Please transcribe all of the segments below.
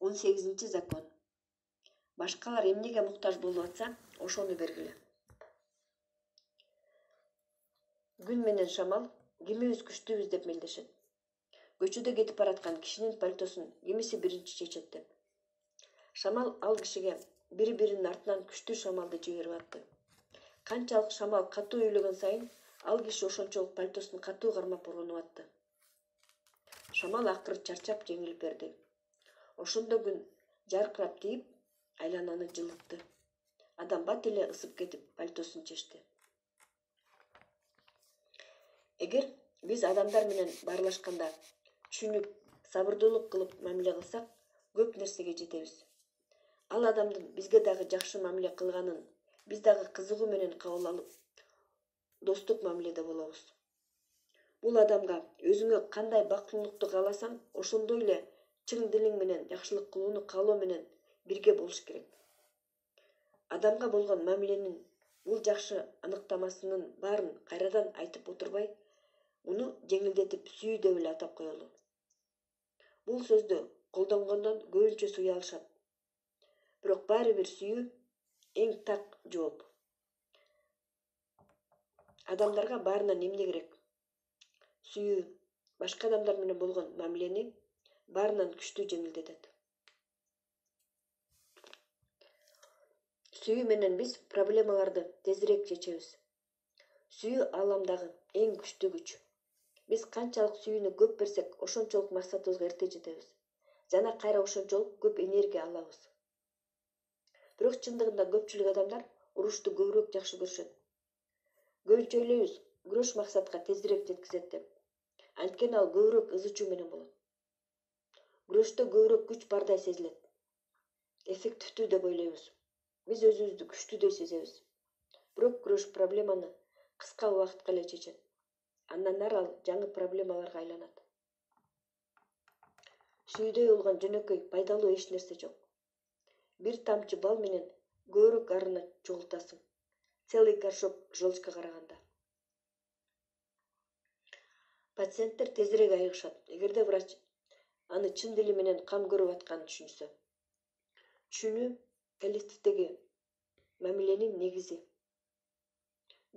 18 закон. Башкалар эмнеге муктаж болуп атса, ошону бергиле. Күн менен шамал кимибиз күчтүүбүз деп мелдешет. Көчөдө кетип бараткан кишинин пальтосун кимиси биринчи чечет деп. Шамал ал кишиге бири-биринин артынан күчтүү шамалды жиберип атты. Канчалык шамал катуу үйлөгөн сайын, ал киши ошончолук пальтосун катуу кармап ургунуп атты. Шамал акыры чарчап жеңилип берди. Ошондо күн жаркырап тийип, айлананы жылытты. Адам бат эле ысып кетип, пальтосун чечти. Эгер биз адамдар менен баарлашканда түшүнүп, сабырдуулук кылып мамиле кылсак, көп нерсеге жетебиз. Ал адамдын бизге дагы жакшы мамиле кылганын биз дагы кызыгуу менен кабыл алып, достук мамиледе болобуз. Бул адамга өзүңө кандай бактылуулукту кааласаң, ошондой эле чың дилиң менен жакшылык кылууну каалоо менен бирге болуш керек. Адамга болгон мамиленин бул жакшы аныктамасынын баарын кайрадан айтып отурбай, муну жеңилдетип сүйүү деп эле атап коелу. Бул сөздү колдонгондон көбүнчө сүйө алышат. Бирок баары бир сүйүү эң так жооп. Адамдарга баарынан эмне керек? Сүйүү башка адамдар менен болгон мамилени баарынан күчтүү жеңилдетет. Сүйүү менен биз проблемаларды тезирээк чечебиз. Сүйүү ааламдагы эң күчтүү күч. Биз канчалык сүйүүнү көп берсек, ошончолук максатыбызга эрте жетебиз. Жана кайра ошончолук көп энергия алабыз. Бирок чындыгында көпчүлүк адамдар урушту көбүрөөк жакшы көрүшөт. Көбүнчө ойлойбуз, күрөш максатка тезирээк жеткизет деп. Анткени ал көбүрөөк ыз чуу менен болот. Күрөштө көбүрөөк күч бардай сезилет. Эффективдүү деп ойлойбуз. Биз өзүбүздү күчтүүдөй сезебиз. Бирок күрөш проблеманы кыска убакытка эле чечет. Андан ары ал жаңы проблемаларга айланат. Сүйүүдөй болгон жөнөкөй, пайдалуу эч нерсе жок. Бир тамчы бал менен көбүрөөк арыны чогултасың. Целый горшок желчка караганда. Пациенттер тезирээк айыгышат, эгерде врач аны чын дили менен кам көрүп атканын түшүнсө. Түшүнүү коллективдеги мамиленин негизи.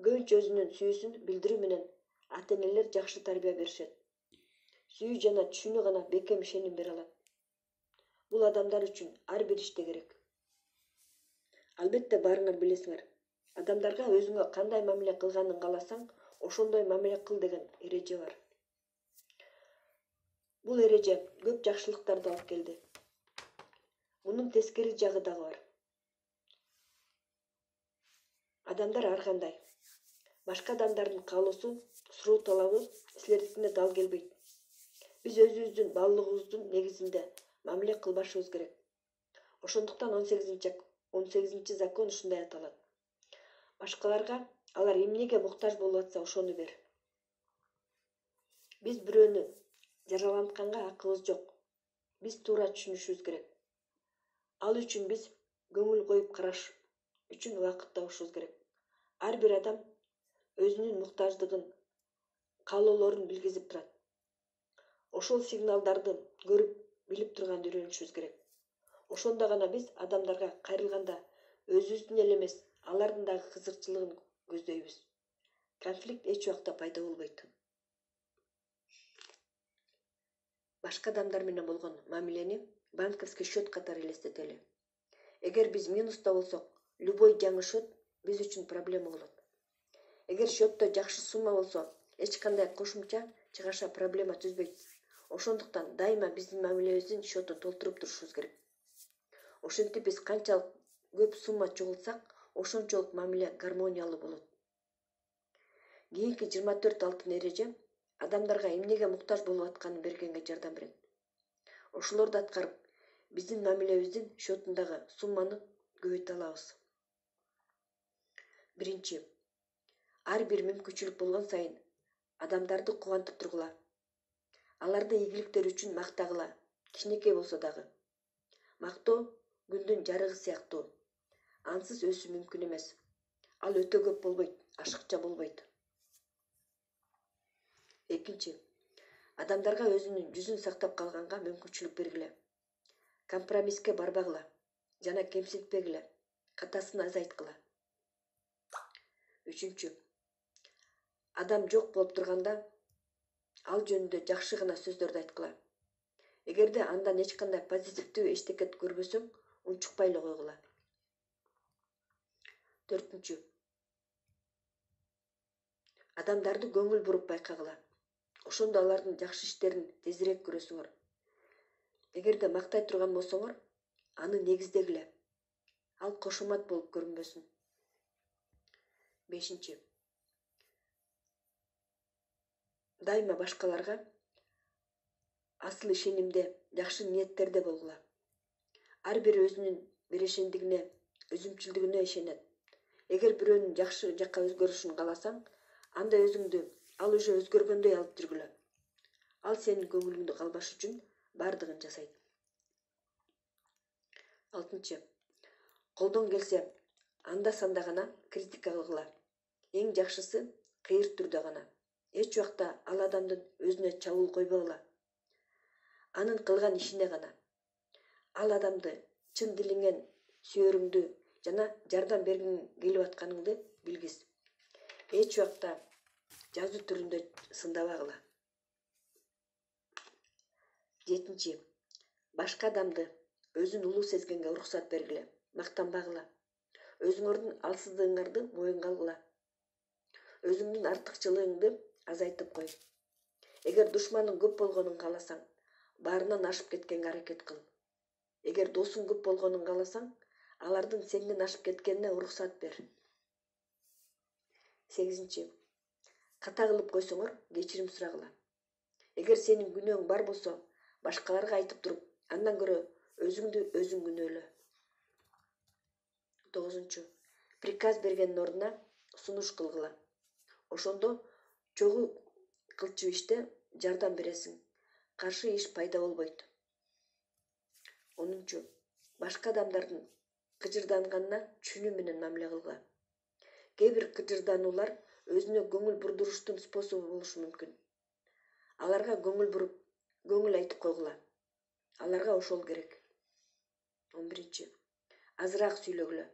Көбүнчө өзүнүн сүйүүсүн билдирүү менен ата-энелер жакшы тарбия беришет. Сүйүү жана түшүнүү гана бекем ишеним бере алат. Бул адамдар үчүн ар бир иште керек. Албетте баарыңар билесиңер, адамдарга өзүңө кандай мамиле кылганын кааласаң, ошондой мамиле кыл деген эреже бар. Бул эреже көп жакшылыктарды алып келди. Мунун тескери жагы дагы бар. Адамдар ар кандай. Башка адамдардын каалоосу, суроо талабы силердикине дал келбейт. Биз өзүбүздүн баалуулугубуздун негизинде мамиле кылбашыбыз керек. Ошондуктан 18 закон ушундай аталат. Башкаларга алар эмнеге муктаж болуп атса, ошону бер. Биз бирөөнү жаралантканга акыбыз жок. Биз туура түшүнүшүбүз керек. Ал үчүн биз көңүл коюп караш үчүн убакыт табышыбыз керек. Ар бир адам өзүнүн муктаждыгын, каалоолорун билгизип турат. Ошол сигналдарды көрүп, билип турганды үйрөнүшүбүз керек. Ошондо гана биз адамдарга кайрылганда өзүбүздүн эле эмес, алардын дагы кызыкчылыгын көздөйбүз. Конфликт эч убакта пайда болбойт. Башка адамдар менен болгон мамилени банковский счет катары элестетели. Эгер биз минуста болсок, любой жаңы счет биз үчүн проблема болот. Эгер счетто жакшы сумма болсо, эч кандай кошумча чыгаша проблема түзбөйт. Ошондуктан дайыма биздин мамилебиздин счетун толтуруп турушубуз керек. Ошентип биз канчалык көп сумма чогултсак, ошончолук мамиле гармониялуу болот. Кийинки 24 алтын эреже адамдарга эмнеге муктаж болуп атканын бергенге жардам берет. Ошолорду аткарып, биздин мамилебиздин счетундагы сумманы көбөйтө алабыз. Биринчи, ар бир мүмкүнчүлүк болгон сайын адамдарды кубантып тургула. Аларды ийгиликтери үчүн мактагыла, кичинекей болсо дагы. Мактоо күндүн жарыгы сыяктуу. Ансыз өсүү мүмкүн эмес. Ал өтө көп болбойт, ашыкча болбойт. Экинчи, адамдарга өзүнүн жүзүн сактап калганга мүмкүнчүлүк бергиле. компромисске барбагыла жана кемсинтпегиле, катасын азайткыла. 3. Адам жок болуп турганда ал жөнүндө жакшы гана сөздөрдү айткыла. Эгерде андан эч кандай позитивдүү эчтеке көрбөсөң, унчукпай эле койгула. 4. Адамдарды көңүл буруп байкагыла. Ошондо алардын жакшы иштерин тезирээк көрөсүңөр. Эгерде мактай турган болсоңор, аны негиздегиле. Ал кошумат болуп көрүнбөсүн. 5. Дайыма башкаларга асыл ишенимде, жакшы ниеттерде болгула. Ар бири өзүнүн бирешендигине, өзүмчүлдүгүнө ишенет. Эгер бирөөнүн жакшы жакка өзгөрүшүн кааласаң, анда өзүңдү ал уже өзгөргөндөй алып жүргүлө. Ал сенин көңүлүңдү калбаш үчүн бардыгын жасайт. 6. Колдон келсе, анда-санда гана критика кылгыла. Эң жакшысы кыйыр түрдө гана. Эч убакта ал адамдын өзүнө чабуул койбогула. Анын кылган ишине гана. Ал адамды чын дилиңен сүйөрүңдү жана жардам бергиң келип атканыңды билгиз. Эч убакта жазуу түрүндө сындабагыла. 7. Башка адамды өзүн улуу сезгенге уруксат бергиле, мактанбагыла. Өзүңөрдүн алсыздыгыңарды моюнга алгыла. Өзүңдүн артыкчылыгыңды азайтып кой. Эгер душманың көп болгонун кааласаң, баарынан ашып кеткенге аракет кыл. Эгер досуң көп болгонун кааласаң, алардын сенден ашып кеткенине уруксат бер. 8. Ката кылып койсоңор, кечирим сурагыла. Эгер сенин күнөөң бар болсо, башкаларга айтып туруп, андан көрө өзүңдү өзүң күнөөлө. 9. Приказ бергендин ордуна сунуш кылгыла. Ошондо чогуу кылчу иште жардам бересиң. Каршы иш пайда болбойт. 10. Башка адамдардын кыжырданганына түшүнүү менен мамиле кылгыла. Кээ бир кыжырдануулар өзүнө көңүл бурдуруштун способу болушу мүмкүн. Аларга көңүл буруп, көңүл айтып койгула. Аларга ошол керек. 11. Азыраак сүйлөгүлө.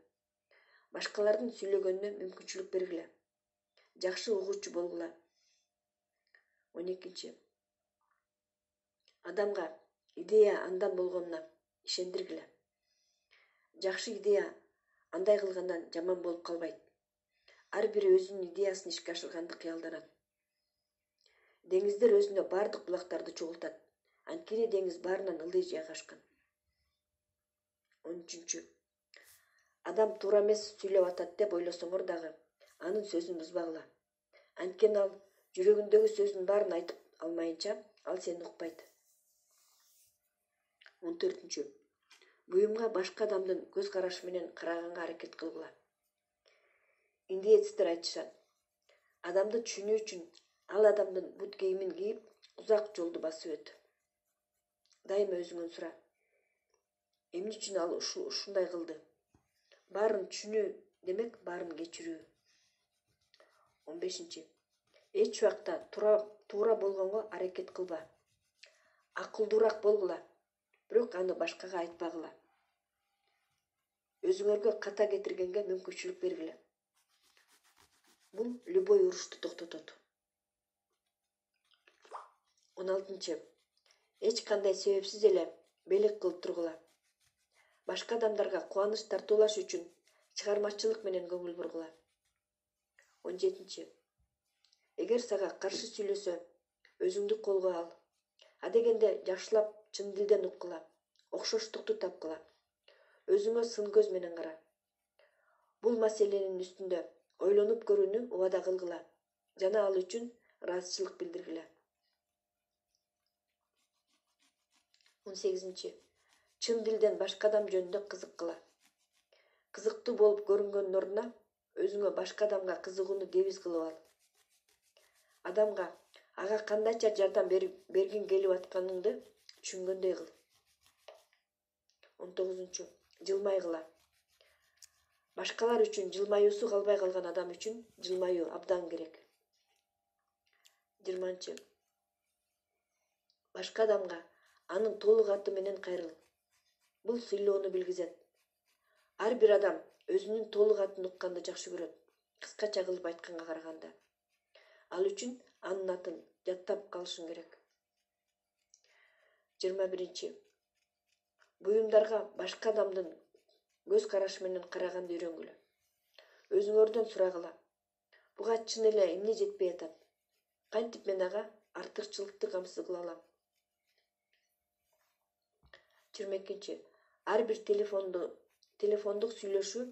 Башкалардын сүйлөгөнүнө мүмкүнчүлүк бергиле. Жакшы угуучу болгула. 12. Адамга идея андан болгонуна ишендиргиле. Жакшы идея андай кылгандан жаман болуп калбайт. Ар бири өзүнүн идеясын ишке ашырганды кыялданат. Деңиздер өзүнө бардык булактарды чогултат. Анткени деңиз баарынан ылдый жайгашкан. 13. Адам туура эмес сүйлөп атат деп ойлосоңор дагы, анын сөзүн бузбагыла. Анткени ал жүрөгүндөгү сөздүн баарын айтып алмайынча, ал сени укпайт. 14. Буюмга башка адамдын көз карашы менен караганга аракет кылгыла. Индеецтер айтышат. Адамды түшүнүү үчүн ал адамдын бут кийимин кийип, узак жолду басып өт. Дайыма өзүңөн сура. Эмне үчүн ал ушундай кылды? Баарын түшүнүү демек баарын кечирүү. 15. Эч убакта туура болгонго аракет кылба. Акылдуураак болгула, бирок аны башкага айтпагыла. Өзүңөргө ката кетиргенге мүмкүнчүлүк бергиле. Бул любой урушту токтотот. 16. Эч кандай себепсиз эле белек кылып тургула. Башка адамдарга кубаныч тартуулаш үчүн чыгармачылык менен көңүл бургула. 17. Эгер сага каршы сүйлөсө, өзүңдү колго ал. Адегенде жакшылап чын дилден уккула, окшоштукту тапкыла. Өзүңө сын көз менен кара. Бул маселенин үстүндө ойлонуп көрүүнү убада кылгыла жана ал үчүн ыраазычылык билдиргиле. 18. Чын дилден башка адам жөнүндө кызыккыла. Кызыктуу болуп көрүнгөндүн ордуна өзүңө башка адамга кызыгууну девиз кылып ал. Адамга ага кандайча жардам бергиң келип атканыңды түшүнгөндөй кыл. 19. Жылмайгыла. Башкалар үчүн жылмаюусу калбай калган адам үчүн жылмаюу абдан керек. 20. Башка адамга анын толук аты менен кайрыл. бул сыйлоону билгизет. Ар бир адам өзүнүн толук атын укканды жакшы көрөт, кыскача кылып айтканга караганда. Ал үчүн анын атын жаттап калышың керек. 21. Буюмдарга башка адамдын көз карашы менен караганды үйрөнгүлө. Өзүңөрдөн сурагыла. Буга чын эле эмне жетпей атат? Кантип мен ага артыкчылыкты камсыз кыла алам? 22. Ар бир телефондук сүйлөшүү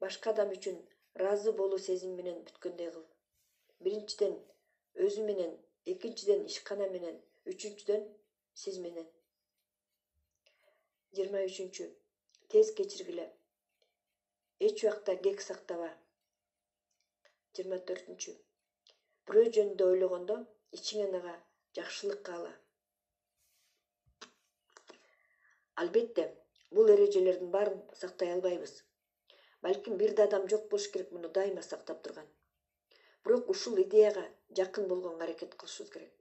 башка адам үчүн ыраазы болуу сезими менен бүткөндөй кыл. Биринчиден өзү менен, экинчиден ишкана менен, үчүнчүдөн сиз менен. 23. Тез кечиргиле. Эч убакта кек сактаба. 24. Бирөө жөнүндө ойлогондо ичиңен ага жакшылык каала. Албетте, бул эрежелердин баарын сактай албайбыз. Балким бир да адам жок болуш керек муну дайыма сактап турган. Бирок ушул идеяга жакын болгонго аракет кылышыбыз керек.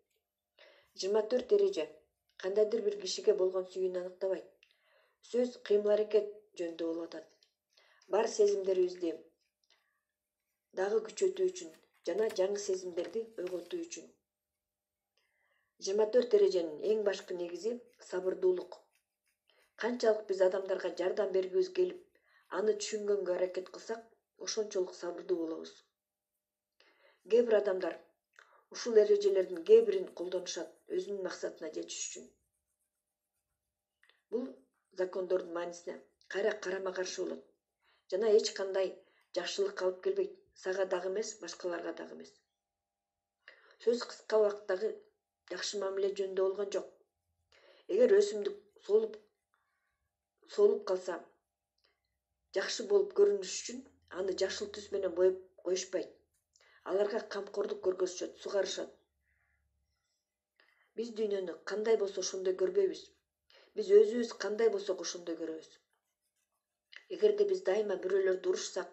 24 эреже кандайдыр бир кишиге болгон сүйүүнү аныктабайт. Сөз кыймыл-аракет жөнүндө болуп атат. Бар сезимдерибизди дагы күчөтүү үчүн жана жаңы сезимдерди ойготуу үчүн. 24 эреженин эң башкы негизи сабырдуулук. Канчалык биз адамдарга жардам бергибиз келип, аны түшүнгөнгө аракет кылсак, ошончолук сабырдуу болобуз. Кээ бир адамдар ушул эрежелердин кээ бирин колдонушат өзүнүн максатына жетиш үчүн. Бул закондордун маанисине кайра карама-каршы болот жана эч кандай жакшылыкка алып келбейт, сага дагы эмес, башкаларга дагы эмес. Сөз кыска убакыттагы жакшы мамиле жөнүндө болгон жок. Эгер өсүмдүк солуп калса, жакшы болуп көрүнүш үчүн аны жашыл түс менен боеп коюшпайт. Аларга камкордук көргөзүшөт, сугарышат. Биз дүйнөнү кандай болсо ошондой көрбөйбүз. Биз өзүбүз кандай болсок ошондой көрөбүз. Эгерде биз дайыма бирөөлөрдү урушсак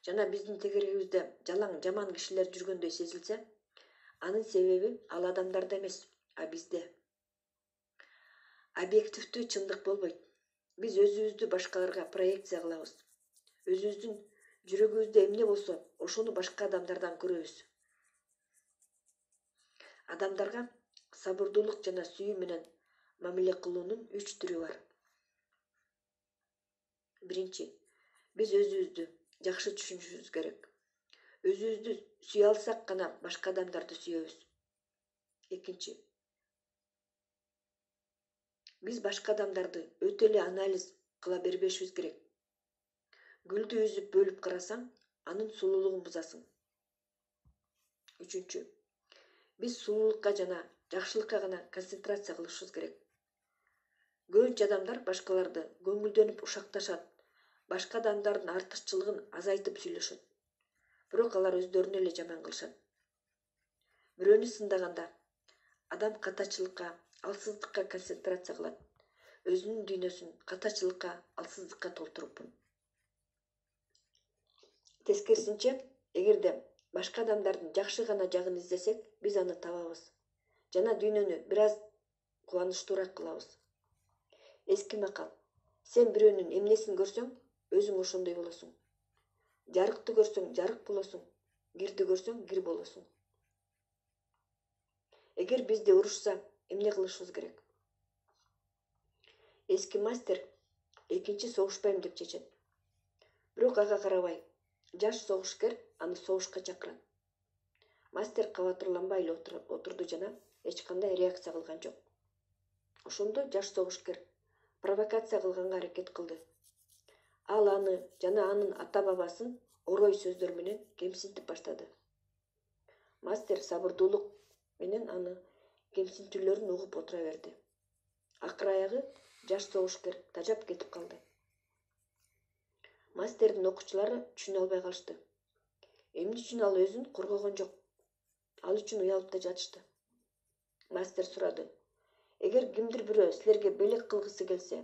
жана биздин тегерегибизде жалаң жаман кишилер жүргөндөй сезилсе, анын себеби ал адамдарда эмес, а бизде. Объективдүү чындык болбойт. Биз өзүбүздү башкаларга проекция кылабыз. Өзүбүздүн жүрөгүбүздө эмне болсо, ошону башка адамдардан көрөбүз. Адамдарга сабырдуулук жана сүйүү менен мамиле кылуунун 3 түрү бар. Биринчи, биз өзүбүздү жакшы түшүнүшүбүз керек. Өзүбүздү сүйө алсак гана башка адамдарды сүйөбүз. Экинчи, биз башка адамдарды өтө эле анализ кыла бербешибиз керек. Гүлдү үзүп бөлүп карасаң, анын сулуулугун бузасың. Үчүнчү, биз сулуулукка жана жакшылыкка гана концентрация кылышыбыз керек. Көбүнчө адамдар башкаларды көңүлдөнүп ушакташат, башка адамдардын артыкчылыгын азайтып сүйлөшөт. Бирок алар өздөрүнө эле жаман кылышат. Бирөөнү сындаганда адам катачылыкка, алсыздыкка концентрация кылат. Өзүнүн дүйнөсүн катачылыкка, алсыздыкка толтуруп. Тескерисинче, эгерде башка адамдардын жакшы гана жагын издесек, биз аны табабыз жана дүйнөнү бир аз кубанычтуураак кылабыз. Эски макал: сен бирөөнүн эмнесин көрсөң, өзүң ошондой болосуң. Жарыкты көрсөң, жарык болосуң, кирди көрсөң, кир болосуң. Эгер бизди урушса, эмне кылышыбыз керек? Эски мастер экинчи согушпайм деп чечет. Бирок ага карабай, жаш согушкер аны согушка чакырат. Мастер кабатырланбай эле отурду жана эч кандай реакция кылган жок. Ошондо жаш согушкер провокация кылганга аракет кылды. Ал аны жана анын ата-бабасын орой сөздөр менен кемсинтип баштады. Мастер сабырдуулук менен аны кемсинтүүлөрүн угуп отура берди. Акыры аягы жаш согушкер тажап кетип калды. Мастердин окуучулары түшүнө албай калышты. Эмне үчүн ал өзүн коргогон жок? Ал үчүн уялып да жатышты. Мастер сурады: эгер кимдир бирөө силерге белек кылгысы келсе,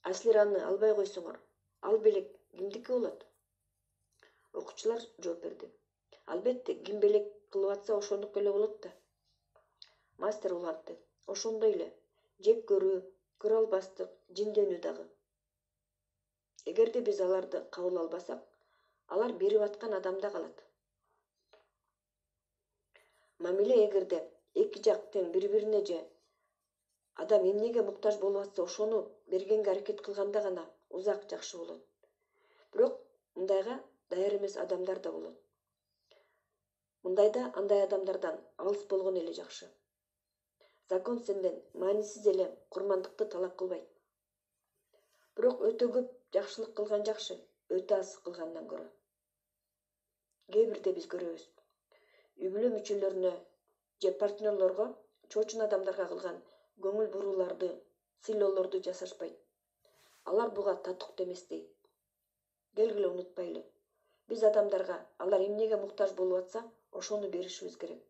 а силер аны албай койсоңор, ал белек кимдики болот? Окуучулар жооп берди: албетте, ким белек кылып атса ошонуку эле болот да. Мастер улантты: ошондой эле жек көрүү, көрө албастык, жинденүү дагы. Эгерде биз аларды кабыл албасак, алар берип аткан адамда калат. Мамиле эгерде эки жак тең бири-бирине же адам эмнеге муктаж болуп атса ошону бергенге аракет кылганда гана узак жакшы болот. Бирок мындайга даяр эмес адамдар да болот. Мындайда андай адамдардан алыс болгон эле жакшы. Закон сенден маанисиз эле курмандыкты талап кылбайт. Бирок өтө көп жакшылык кылган жакшы, өтө аз кылгандан көрө. Кээ бирде биз көрөбүз. Үй бүлө мүчөлөрүнө же партнерлорго чоочун адамдарга кылган көңүл бурууларды, сыйлоолорду жасашпайт. Алар буга татык деместей. Келгиле унутпайлы. Биз адамдарга алар эмнеге муктаж болуп атса, ошону беришибиз керек.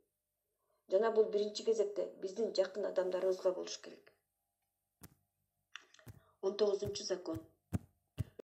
Жана бул биринчи кезекте биздин жакын адамдарыбызга болуш керек. 19 закон.